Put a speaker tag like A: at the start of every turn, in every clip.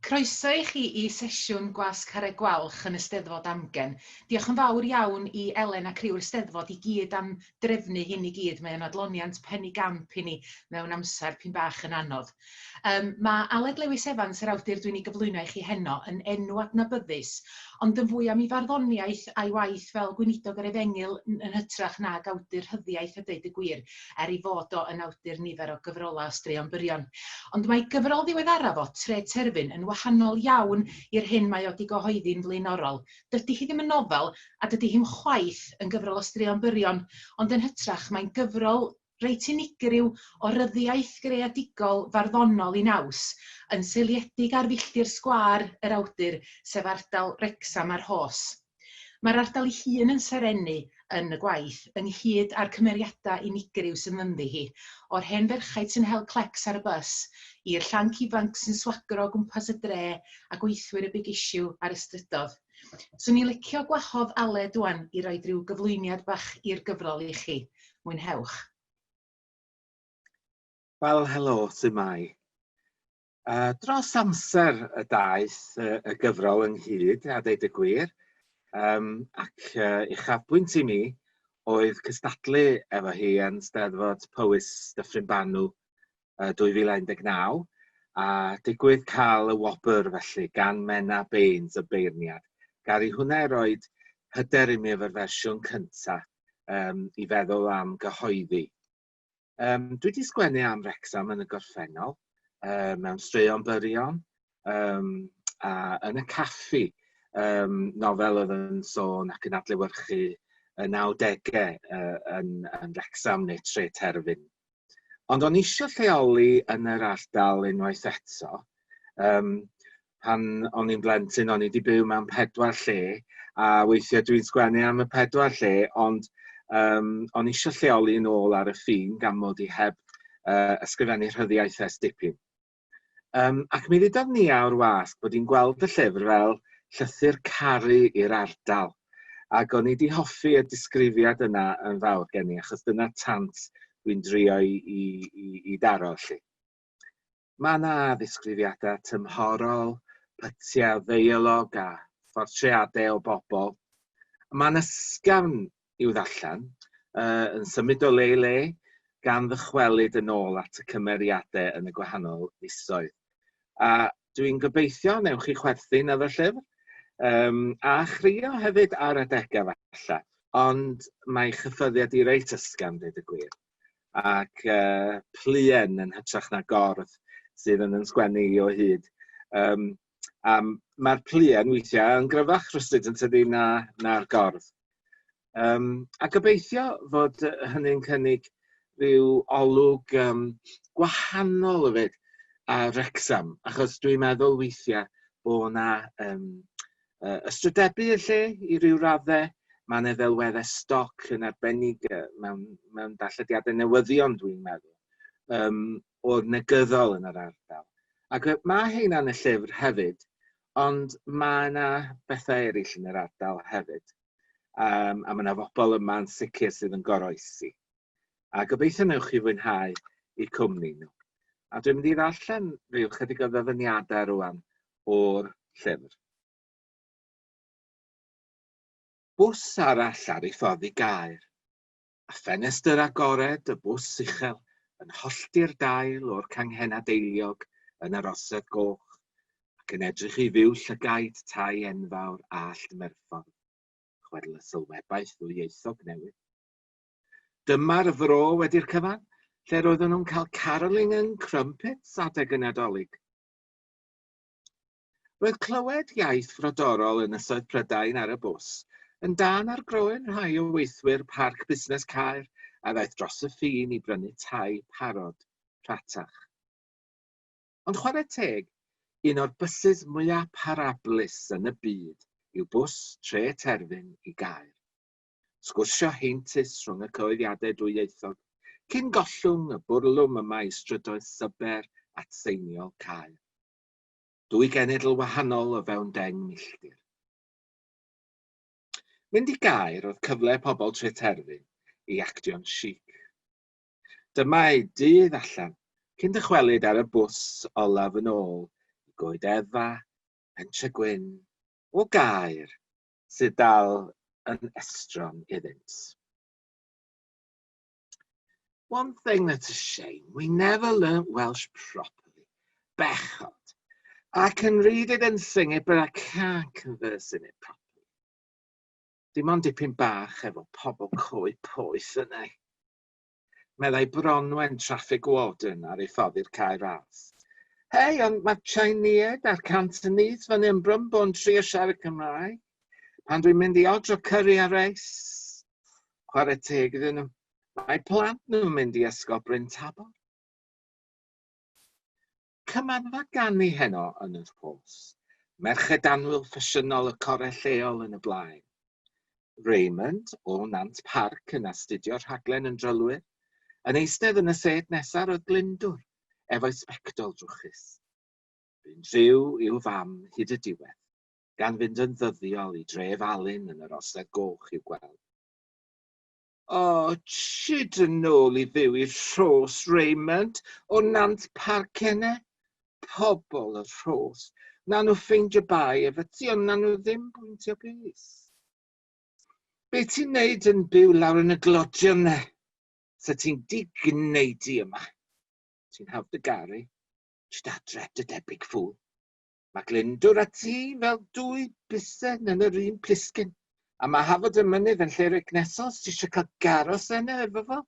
A: Croeso i chi i sesiwn Gwasg Carreg Gwalch yn y Steddfod Amgen. Diolch yn fawr iawn i Elen a criw'r Steddfod i gyd am drefnu hyn i gyd. Mae'n adloniant penny gamp i ni mewn amser pyn bach yn anodd. Mae Aled Lewis Evans, yr awdur dwi'n ei gyflwyno i chi heno, yn enw adnabyddus, ond yn fwy am ei farddoniaeth a'i waith fel gweinidog yr Efengil yn hytrach nag awdur hyddiaeth a deud y gwir, i fod o yn awdur nifer o gyfrolau o straeon byrion. Ond mae gyfrol ddiweddaraf o Tre Terfyn yn wahanol iawn i'r hyn mae o 'di gyhoeddi'n flaenorol. Dydy hi ddim yn nofel a dydy hi'm chwaith yn gyfrol o straeon byrion, ond yn hytrach mae'n gyfrol reit unigryw o ryddiaeth greadigol farddonol i naws, yn seiliedig ar filltir sgwâr yr awdur, sef ardal Wrecsam a'r Rhos. Mae'r ardal ei hun yn serenu yn y gwaith, ynghyd â'r cymeriadau unigryw sy'n ynddi hi, o'r hen ferchaid sy'n hel clecs ar y bus, i'r llanc ifanc sy'n swagro o gwmpas y dre a gweithwyr y big issue ar y strydodd. Swn i'n licio gwahodd Aled ŵan i roed rhyw gyflwyniad bach i'r gyfrol i chi. Mwynhewch.
B: Wel, helo, sumai. Dros amser y daeth y gyfrol ynghyd, a deud y gwir, ac uchafbwynt i mi oedd cystadlu efo hi yn Steddfod Powys Dyffryn Banw 2019, a digwydd cael y wobr felly gan Menna Baines y beirniad, gar i hwnna roed hyder i mi efo'r fersiwn cyntaf i feddwl am gyhoeddi. Dwi wedi sgwennu am Wrecsam yn y gorffennol, mewn straeon byrion, a yn y caffi, nofel oedd yn sôn ac yn adlewyrchu y 90au yn Wrecsam neu Tre Terfyn. Ond o'n i eisiau lleoli yn yr ardal unwaith eto. Pan o'n i'n blentyn, o'n i wedi byw mewn 4 lle, a weithiau dwi'n sgwennu am y 4 lle, ond o'n i eisiau lleoli yn ôl ar y ffin gan mod i heb ysgrifennu rhyddiaeth dipyn. Ac mi ddudodd ni o'r wasg bod i'n gweld y llyfr fel llythyr caru i'r ardal. Ac o'n i wedi hoffi y disgrifiad yna yn fawr gen i, achos dyna tant dwi'n drio i daro lly. Mae yna ddisgrifiadau tymhorol, pytiau ddeialog a phortreadau o bobl. Mae'n ysgafn i'w ddarllen, yn symud o le gan ddychwelyd yn ôl at y cymeriadau yn y gwahanol fisoedd. A dwi'n gobeithio newch chi chwerthin efo'r llyfr, a chrio hefyd ar adegau falle, ond mae chyffyddiad i reit ysgafn deud y gwir. Ac pluen yn hytrach na gordd sydd yn sgwennu o hyd. Mae'r pluen weithiau yn gryfach rhywsyd yn tydi na'r gordd. A gobeithio fod hynny'n cynnig rhyw olwg gwahanol hefyd ar Wrecsam, achos dwi'n meddwl weithiau bod yna ystrydebu y lle i ryw raddau. Mae yna ddelweddau stoc yn arbennig mewn darllediadau newyddion, dwi'n meddwl, o'r negyddol yn yr ardal. Ac mae heina yn y llyfr hefyd, ond mae yna bethau eraill yn yr ardal hefyd. A mae yna bobl yma'n sicr sydd yn goroesi. A gobeithio newch chi fwynhau eu cwmni nhw. A dwi'n mynd i ddarllen rhyw chydig o ddyfyniadau rwan o'r llyfr. Bws arall ar ei ffordd i Gaer, a ffenestr agored y bws uchel yn hollti'r dail o'r canghenad eiliog yn yr osedd goch, ac yn edrych i fyw llygaid tai enfawr a allt Merffordd, chwedl y sylwebaeth ddwyieithog newydd. Dyma'r fro wedi'r cyfan, lle roedden nhw'n cael caroling yn crumpets adeg y Nadolig. Roedd clywed iaith frodorol yn ysoedd Prydain ar y bws, yn dan ar groen rhai o weithwyr parc busnes Caer a ddaeth dros y ffin i brynu tai parod rhatach. Ond chwarae teg, un o'r bysys mwyaf parablus yn y byd yw bws Tre Terfyn i Gaer. Sgwrsio heintus rhwng y cyhoeddiadau dwyieithog, cyn gollwng y bwrlwm yma i strydoedd syber at seiniol Caer. 2 genedl wahanol o fewn 10 milltir. Mynd i Gaer oedd cyfle pobl Tre Terfyn i actio'n chic. Dyma ei dydd allan, cyn dychwelyd ar y bws olaf yn ôl, goedefa, pentre gwyn, o gair sydd dal yn estron iddynt. One thing that's a shame, we never learnt Welsh properly. Bechod. I can read it and sing it, but I can't converse in it properly. Dim ond dipyn bach efo pobl coed poeth yna. Meddai Bronwen traffic warden ar ei ffordd i'r cae ras. Hei, ond mae Chinese a'r Cantonese fan hyn bryn bo'n trio siarad Cymraeg. Pan dwi'n mynd i odro curry a reis, chwarae teg iddyn nhw. Mae plant nhw'n mynd i ysgol Bryn Tabor. Cymanfa ganu heno yn yr hos. Merched anwyl ffasiynol y corau lleol yn y blaen. Raymond o Nant Parc yn astudio rhaglen yn drylwyr, yn eistedd yn y set nesaf o Glyndwr, efo'i sbectol drwchus. Bu'n rhyw i'w fam hyd y diwedd, gan fynd yn ddyddiol i dref Alun yn yr Orsedd Goch i'w gweld. O, chyd yn ôl i fyw i'r Rhos, Raymond, o Nant Parc henne? Pobl y Rhos, na nhw ffeindio bai efo ti, ond na nhw ddim bwyntio bys. Be ti'n neud yn byw lawr yn y glodion ne? Sa ti'n digneidi yma? Ti'n hawdd dy garu? Ti'n adre dy debyg ffwl? Mae Glyndwr a ti fel dwy busen yn yr un plisgyn. A mae Hafod y Mynydd yn lle Rygnesos, ti eisiau cael garos yna efo fo?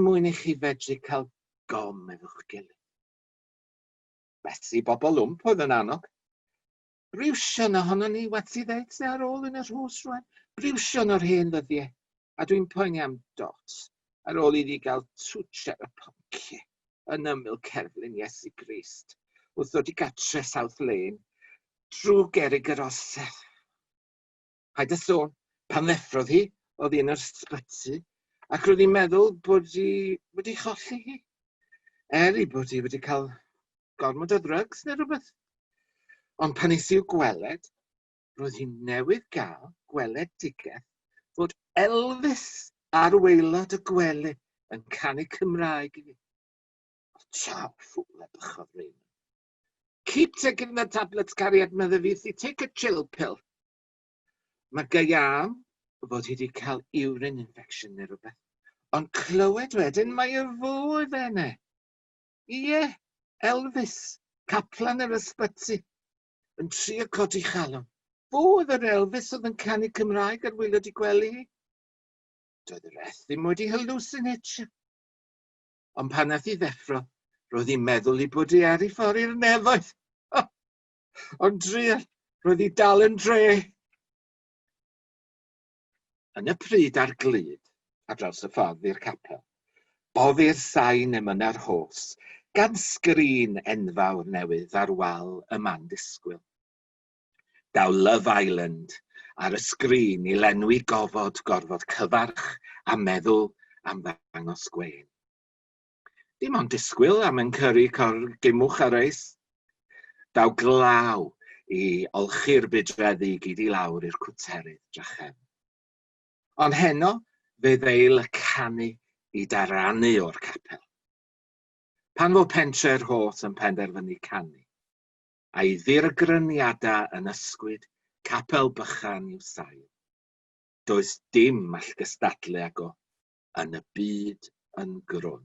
B: Mwyn i chi fedru cael gom efo'ch gilydd. Besi bobl lwmp oedd yn annog. Briwsion ohono ni wedi ddeud sy'n ar ôl yn yr hws rwan. Briwsion o'r hen ddyddiau. A dwi'n poeni am Dot ar ôl iddi gael twtch ar y ponciau yn ymyl cerflun Iesu Grist wrth ddod i gatre South Lane drwy gerig yr osedd. Paid y sôn, pan ddeffrodd hi, oedd hi'n yr ysbyty, ac roedd hi'n meddwl bod hi wedi cholli hi. I bod hi wedi cael gormod o ddrygs neu rhywbeth. Ond pan is i'w gweled, roedd hi'n newydd gael gweledigaeth fod Elvis ar waelod y gwely yn canu Cymraeg i fi. Ciao, fool, bychodd Raymond. Keep taking the tablets, cariad, medda fi, take a chill pill. Mae gaiam fod hi wedi cael urine infection neu rhywbeth. Ond clywed wedyn mae y fo efo henne. Ie, Elvis, caplan yr ysbyty, yn trio codi chalon. Fo oedd yr Elvis oedd yn canu Cymraeg ar waelod i gwely hi. Doedd yr eth ddim wedi hallucinatio. Ond pan nath i ddeffro, roedd hi'n meddwl i bod hi ar ei ffordd i'r nefoedd. Ond drial, roedd hi dal yn dre. Yn y pryd ar glud, a draws y ffordd i'r capel, boddi'r sain emyna'r hos, gan sgrin enfawr newydd ar wal y man disgwyl. Daw Love Island ar y sgrin i lenwi gorfod cyfarch a meddwl am ddangos gwein. Dim ond disgwyl am yn cyrru gymwch ar eis. Daw glaw i olchi'r bydreddu gyd i lawr i'r cwterydd drachefn. Ond heno fe ddeil y canu i daranu o'r capel. Pan fo pentre'r hos yn penderfynu canu, a'i ddirgryniadau yn ysgwyd capel bychan i'w sail. Does dim all gystadlu ag o yn y byd yn grwn.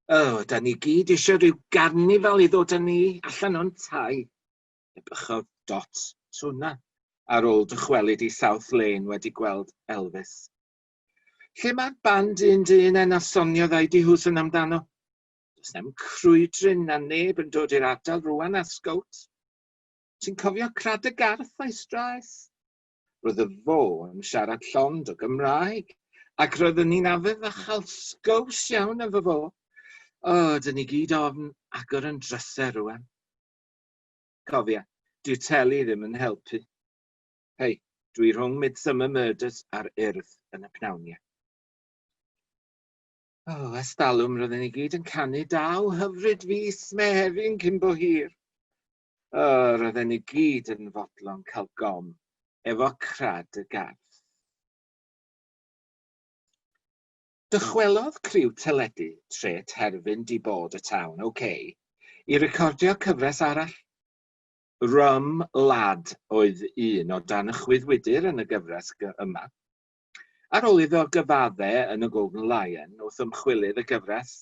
B: Da ni gyd eisiau rhyw garnifal i ddod â ni allan o'n tai. Bychodd Dot tŵna ar ôl dychwelyd i South Lane wedi gweld Elvis. Lle mae'r band un yn asonio ddau dihws yn amdano? Does na'm crwydryn na neb yn dod i'r ardal rwan a sgowt. Ti'n cofio crad y garth a'i straes? Roedd y fo yn siarad llond o Gymraeg, ac roeddwn ni'n afedd a chael sgwrs iawn efo fo. Dyn ni gyd ofn agor yn drysau rwan. Cofia, dyw teli ddim yn helpu. Hei, dwi rhwng Midsummer Murders a'r Urdd yn y pnawniau. Ers dalwm roedden ni gyd yn canu daw hyfryd fis Mehefin cyn bo hir. Roedden ni gyd yn fodlon cael gom efo crad y garth. Dychwelodd criw teledu tre terfyn di bod y tawn, i recordio cyfres arall. Rum Lad oedd un o dan y chwyddwydyr yn y gyfres yma. Ar ôl iddo gyfaddau yn y Golden Lion wrth ymchwilydd y gyfres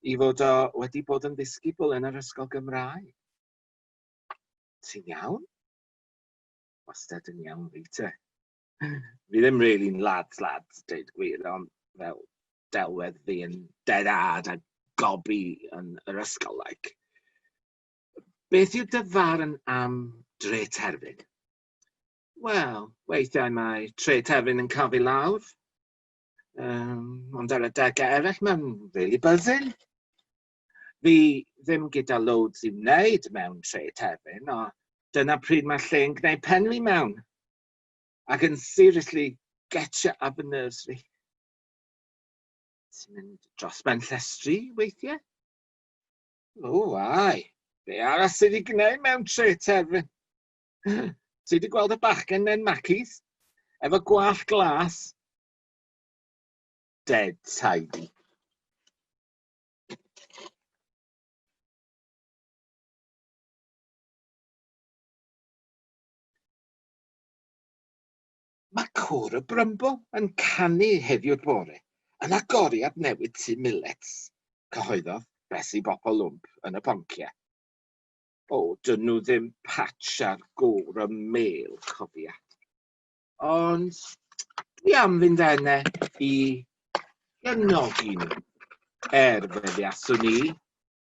B: i fod o wedi bod yn ddisgybl yn yr ysgol Gymraeg. Ti'n iawn? Wastad yn iawn fi te. Fi ddim really'n lads, deud gwir, ond fel delwedd fi yn dedad a gobi yn yr ysgol, like. Beth yw dy farn am dre terfyn? Wel, weithiau mae tre terfyn yn cael fi lawr. Ond ar y degau eraill mae'n really buzzing. Fi ddim gyda loads i wneud mewn tre terfyn, o dyna pryd mae lle'n gwneud pen fi mewn. Ac yn seriously get you up the nerves fi. Ti'n mynd dros ben llestri weithiau? O, ai. Be arall sydd wedi gwneud mewn tre terfyn? Ti wedi gweld y bachgen mewn macis? Efo gwalch glas? Dead tidy. Mae Côr y Brymbo yn canu heddiw'r bore yn agoriad newid tŷ millets, cyhoeddodd Besi Bopol Lwmp yn y ponciau. O, dyn nhw ddim patch ar Côr y Mêl, cofiad. Ond dwi am fynd enne i gefnogi nhw, fe ddiaswn ni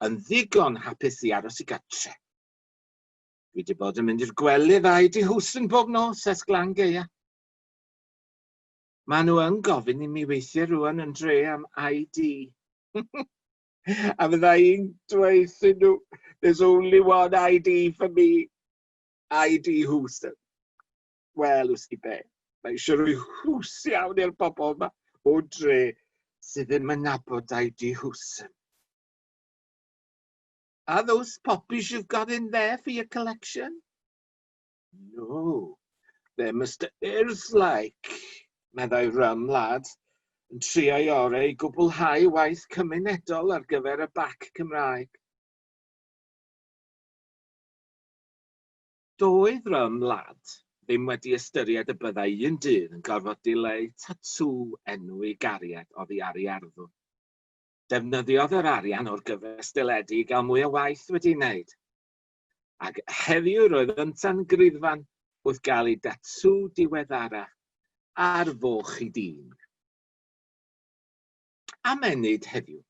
B: yn ddigon hapus i aros i gartre. Dwi wedi bod yn mynd i'r gwely ddau di hwsyn bob nos ers Glan Gaea. Maen nhw yn gofyn i mi weithio rwan yn dre am ID. A fydda i'n dweud nhw, there's only one ID for me. ID Hwsyn. Wel, wrth i be. Mae eisiau rhoi hws iawn i'r bobl yma o dre sydd ddim yn nabod ID Hwsyn. Are those poppies you've got in there for your collection? No, they're Mr. Ears-like. Meddai Rum Lad, yn trio i orau i gwblhau waith cymunedol ar gyfer y bac Cymraeg. Doedd Rum Lad ddim wedi ystyried y byddai un dydd yn gorfod dileu tatŵ enw i gariad oddi ar ei arddwn. Defnyddiodd yr arian o'r gyfres dyledu i gael mwy o waith wedi'i wneud. Ac heddiw roedd ynta'n griddfan wrth gael ei datŵ diweddara ar foch i dyn. Am enid heddiw,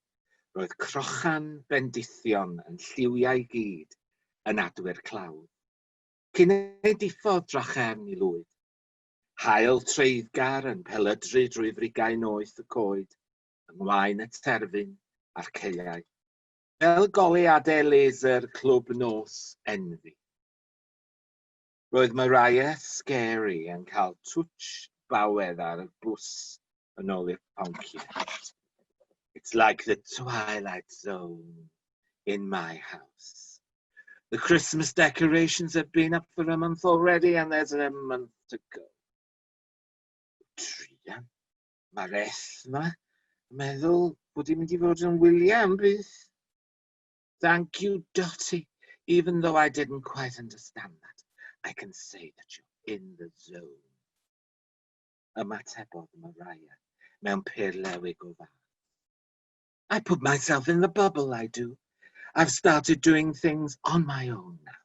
B: roedd crochan bendithion yn lliwiau gyd yn adwyr clawdd, cyn ei diffodd drachefn i lwyd. Hael treiddgar yn pelydru drwy frigau noeth y coed, yng ngwaen y terfyn a'r caeau, fel goleuadau laser clwb nos enfi. Roedd Mariah Scary yn cael twtsh bawedd ar y bws yn ôl i'r ponciau. It's like the Twilight Zone in my house. The Christmas decorations have been up for a month already and there's a month to go. Trian, mae'r yma meddwl bod i'n mynd i fod yn William bydd. Thank you, Dottie. Even though I didn't quite understand that, I can say that you're in the zone. Ymatebodd Mariah mewn perlewig o fath. I put myself in the bubble, I do. I've started doing things on my own now.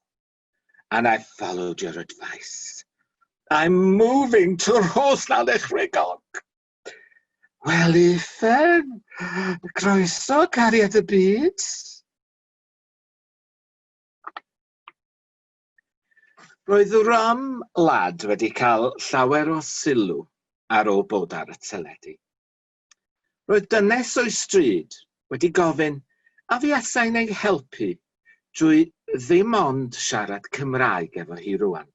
B: And I've followed your advice. I'm moving to Rhoslan Echrigog. Wel, Ethan, croeso cariad y byd. Roedd Rum Lad wedi cael llawer o sylw ar ôl bod ar y teledu. Roedd dynes o'i stryd wedi gofyn a fi asai'n ei helpu drwy ddim ond siarad Cymraeg efo hi rwan,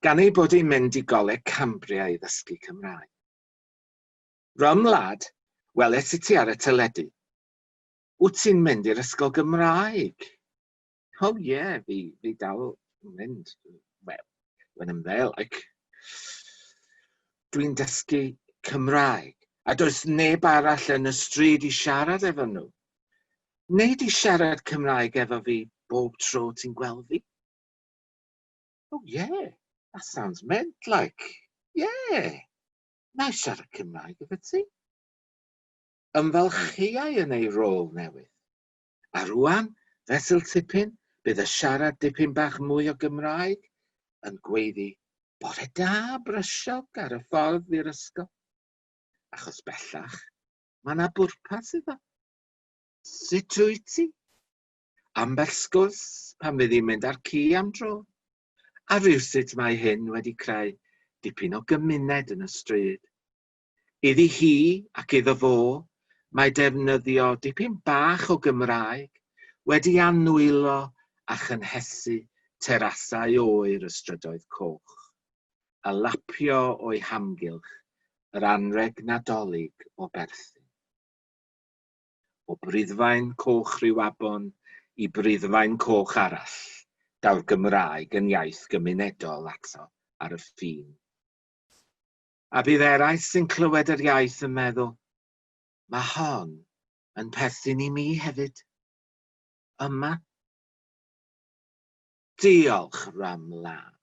B: gan ei bod hi'n mynd i goleg Cambria i ddysgu Cymraeg. Rum Lad, weles i ti ar y teledu. Wyt ti'n mynd i'r ysgol Gymraeg? Oh yeah, fi dal yn mynd. Wel, when I'm there, like, dwi'n dysgu Cymraeg, a does neb arall yn y stryd i siarad efo nhw. Neu di siarad Cymraeg efo fi bob tro ti'n gweld fi? Oh yeah, that sounds meant like. Yeah, na i siarad Cymraeg efo ti. Ymfalchiau yn ei rôl newydd. A rwan, fesul tipyn, bydd y siarad dipyn bach mwy o Gymraeg yn gweiddi bore da brysiog ar y ffordd i'r ysgol. Achos bellach, mae yna bwrpas iddo. Sut wyt ti? Ambell sgwrs pan fydd hi'n mynd ar ci am dro. A rywsut mae hyn wedi creu dipyn o gymuned yn y stryd. Iddi hi ac iddo fo, mae defnyddio dipyn bach o Gymraeg wedi annwylo a chynhesu terasau oer y strydoedd coch, a lapio o'i hamgylch yr anreg nadolig o berthyn. O breuddfaen coch Rhiwabon i breuddfaen coch arall, daw'r Gymraeg yn iaith gymunedol ato ar y ffin. A bydd eraill sy'n clywed yr iaith yn meddwl, mae hon yn perthyn i mi hefyd. Yma. Diolch, Ramlad.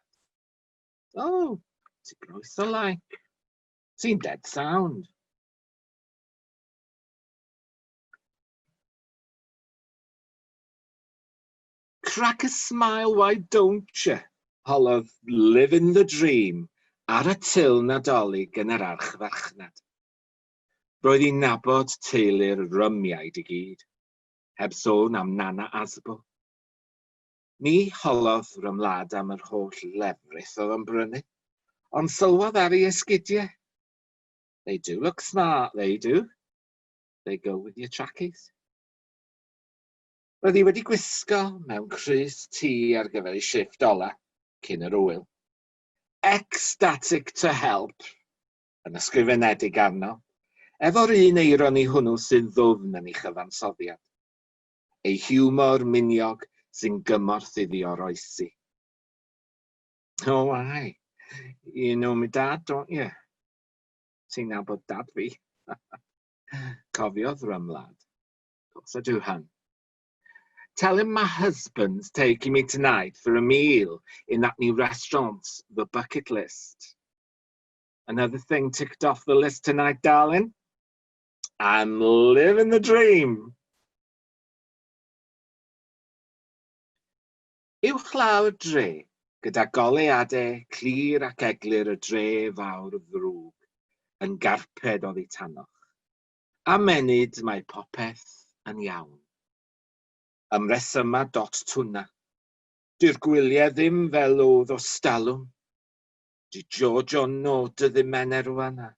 B: Oh, ti'n groes o like. Ti'n dead sound. Crack a smile, why don't you? Holodd living the dream ar y til nadolig yn yr archfarchnad. Roedd hi'n nabod teulu'r rymiaid i gyd, heb sôn am Nana Asbo. Ni holodd Rymlad am yr holl lefrith oedd yn brynu, ond sylwodd ar ei esgidiau. They do look smart, they do. They go with your trackies. Roedd hi wedi gwisgo mewn crys tŷ ar gyfer ei shifft ola, cyn yr wyl. Ecstatic to help, yn ysgrifenedig arno, efo'r un eironi hwnnw sy'n ddwfn yn ei chyfansoddiad. Ei hiwmor miniog sy'n gymorth iddi oroesi. Oh, aye. You know my dad, don't you? Ti'n nabod dad fi. Cofiodd Rymlad. Of course I do, hun. Tell him my husband's taking me tonight for a meal in that new restaurant, The Bucket List. Another thing ticked off the list tonight, darling. I'm living the dream. Uwch lawr dre, gyda goleadau clir ac eglur y dre fawr ddrwg, yn garped oddi tanoch. A menyd mae popeth yn iawn. Ymresyma dot tŵna. Dy'r gwyliau ddim fel oedd o stalwm. Di George o'n nod y ddim rwan a.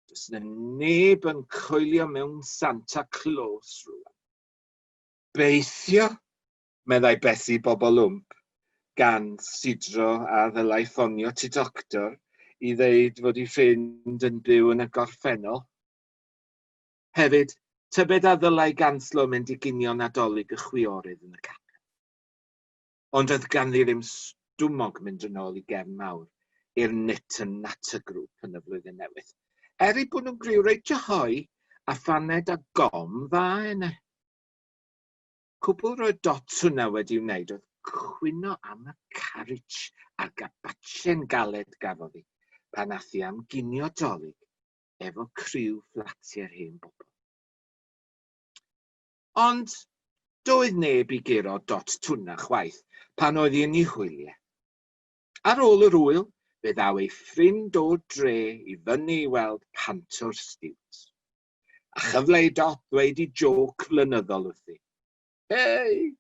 B: Does na neb yn coelio mewn Santa Claus rwan. Beithio, meddai Bessie Bobolwmp, gan sidro a ddylai ffonio ti doctor i ddeud fod ei ffrind yn byw yn y gorffennol. Hefyd, tybed a ddylai ganslo mynd i ginio nadolig y chwiorydd yn y capel. Ond oedd ganddi ddim stwmog mynd yn ôl i gefn mawr i'r nit yn natter grŵp yn y flwyddyn newydd. I bod nhw'n griw reit johoi a phaned a gom dda yna. Cwbl roedd dot hwnna wedi wneud oedd cwyno am y carreg a'r gabatchen galed gafodd hi pan nath hi am ginio dolyg efo criw fflatiau'r hen bobl. Ond doedd neb i guro dot tŵna chwaith pan oedd hi'n ei hwyliau. Ar ôl yr wyl, fe ddaw ei ffrind o dre i fyny i weld pantwr stiwt. A chyfleu dot ddweud i joc flynyddol wrthi. Hei,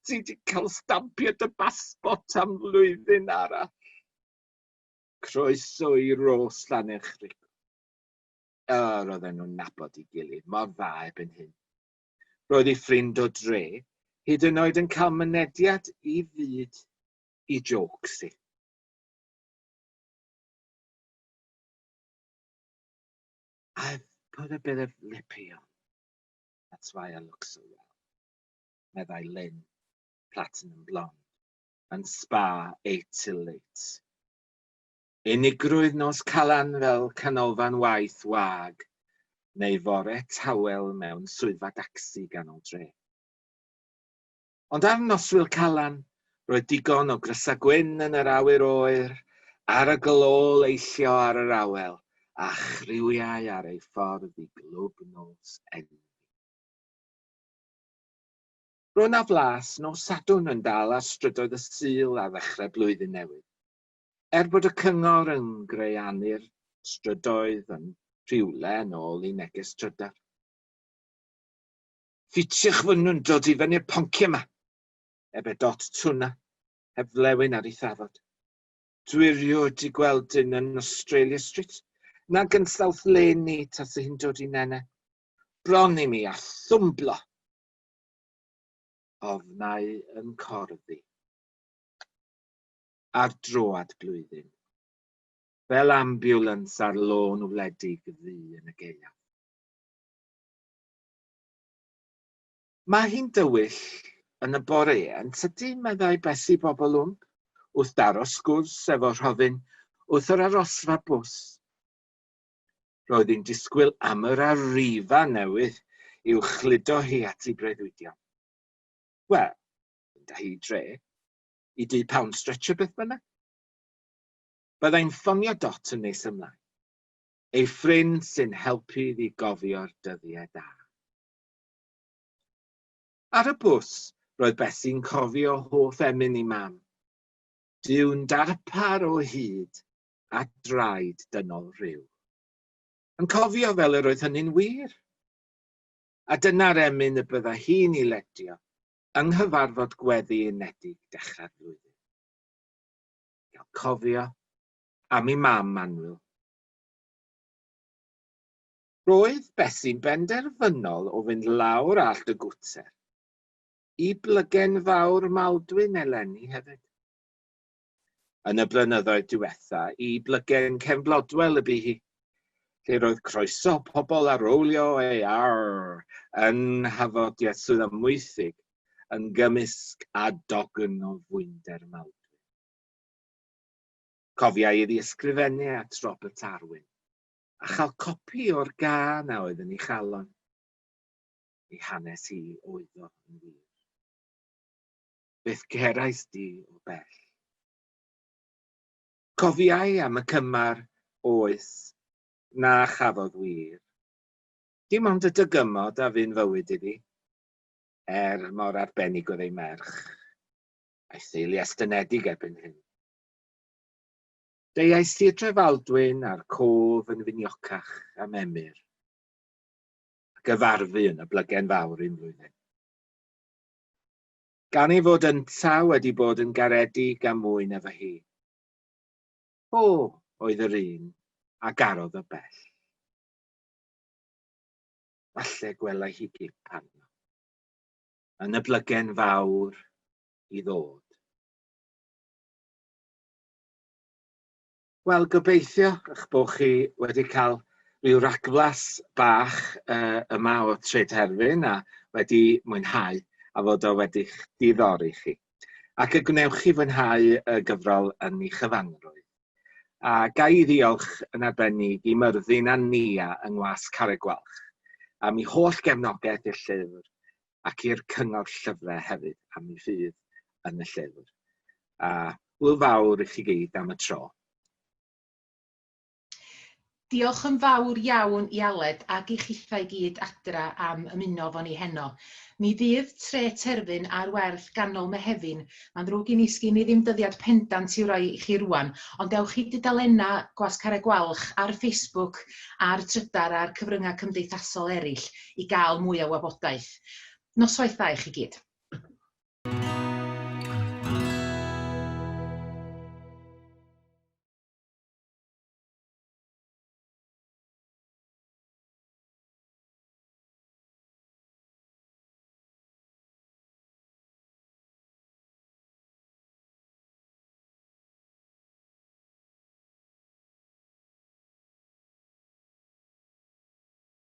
B: ti wedi cael stampio dy basbot am flwyddyn arall. Croeso i ros lan eich rigo. Roedden nhw'n nabod i gilydd, mor dda ebyn hyn. Roedd ei ffrind o dre, hyd yn oed yn cael mynediad i fyd i joc si. I've put a bit of lippy on. That's why I look so well. Meddai Lynn, platinum blonde, and spa 8 till 8. Unigrwydd nos calan fel canolfan waith wag, neu fore tawel mewn swyddfa dacsi ganol dre. Ond ar noswyl calan, roedd digon o grysa gwyn yn yr awyr oer, ar y glo eillio ar yr awel, a chriwiau ar ei ffordd i glwb nos enwi. Roedd na flas nos Sadwrn yn dal ar strydoedd y Sul a ddechrau blwyddyn newydd. Bod y cyngor yn greanu'r strydoedd yn rhywle yn ôl i neges trydar. Ffiti'ch fod nhw'n dod i fyny'r ponciau yma, dot tŵna, heb flewyn ar ei thafod. Dwi erioed i gweld un yn Australia Street, nag yn South Lane ni tas hi'n dod i nene. Bron i mi a thwmblo. Ofnau yn corddi. Ar droad blwyddyn, fel ambiwlans ar lôn wledig ddu yn y gaeaf. Mae hi'n dywyll yn y bore yn tydi meddai besu bobl wrth daro sgwrs efo rhofyn wrth yr arosfa bws. Roedd hi'n disgwyl am yr arrifa newydd i'w chludo hi at ei breuddwydion. Wel, da hi dre, i £10 stretcher beth bynnag. Byddai'n ffonio Dot yn nes ymlaen, ei ffrind sy'n helpu iddi gofio'r dyddiau da. Ar y bws, roedd Besi'n cofio hoff emyn ei mam, diwn darpar o hyd a draed dynol rhyw. Yn cofio fel yr oedd hynny'n wir. A dyna'r emyn y bydda hi'n ei ledio yng nghyfarfod gweddi unedig dechrau'r flwyddyn. Gael cofio am ei mam Manwyl. Roedd Besi'n benderfynol o fynd lawr allt y gwter i blygen fawr Maldwyn eleni hefyd. Yn y blynyddoedd diwetha i blygen Cefnblodwel y bu hi, lle roedd croeso pobl ar rowlio ei yn hafodiaeth swyddamwythig yn gymysg a dogyn o fwynder Maldwyn. Cofiai iddi ysgrifennu at Robert Arwyn a chael copi o'r gân a oedd yn ei chalon. Ei hanes hi oedd o yn wir. Beth gerais di o bell. Cofiai am y cymar oes na chafodd wir. Dim ond y dygymod a fy'n fywyd iddi, mor arbennig oedd ei merch, a'i theulu estynedig erbyn hyn. Deiais i'r Trefaldwyn a'r cof yn finiocach am emyr, ac yfarfu yn y blygen fawr un flwyddyn. Gan ei fod ynta wedi bod yn garedig am mwyn efo hi. Oedd yr un a garodd y bell. Falle gwelai hi gip arno, yn y blygen fawr i ddod. Wel, gobeithio eich bod chi wedi cael rhyw ragflas bach yma o Tred Herfyn a wedi mwynhau a fod o wedi'ch diddori chi. Ac y gwnewch chi fwynhau y gyfrol yn ei chyfanrwydd. A gai i ddiolch yn arbennig i Myrddin a Nia yng Gwasg Carreg Gwalch am ei holl gefnogaeth i'r llyfr ac i'r cyngor llyfrau hefyd am ei ffydd yn y llyfr. A hwyl fawr i chi gyd am y tro.
A: Diolch yn fawr iawn i Aled ac i chithau gyd adra am ymuno fo ni heno. Mi fydd Tred Terfyn ar werth ganol Mehefin. Mae'n ddrwg i ni sgin i ddim dyddiad pendant i'w roi i chi rwan, ond dewch i dudalena Gwasg Carreg Gwalch ar Facebook, ar Trydar, a'r cyfryngau cymdeithasol eraill i gael mwy o wybodaeth. Noswaith dda i chi gyd.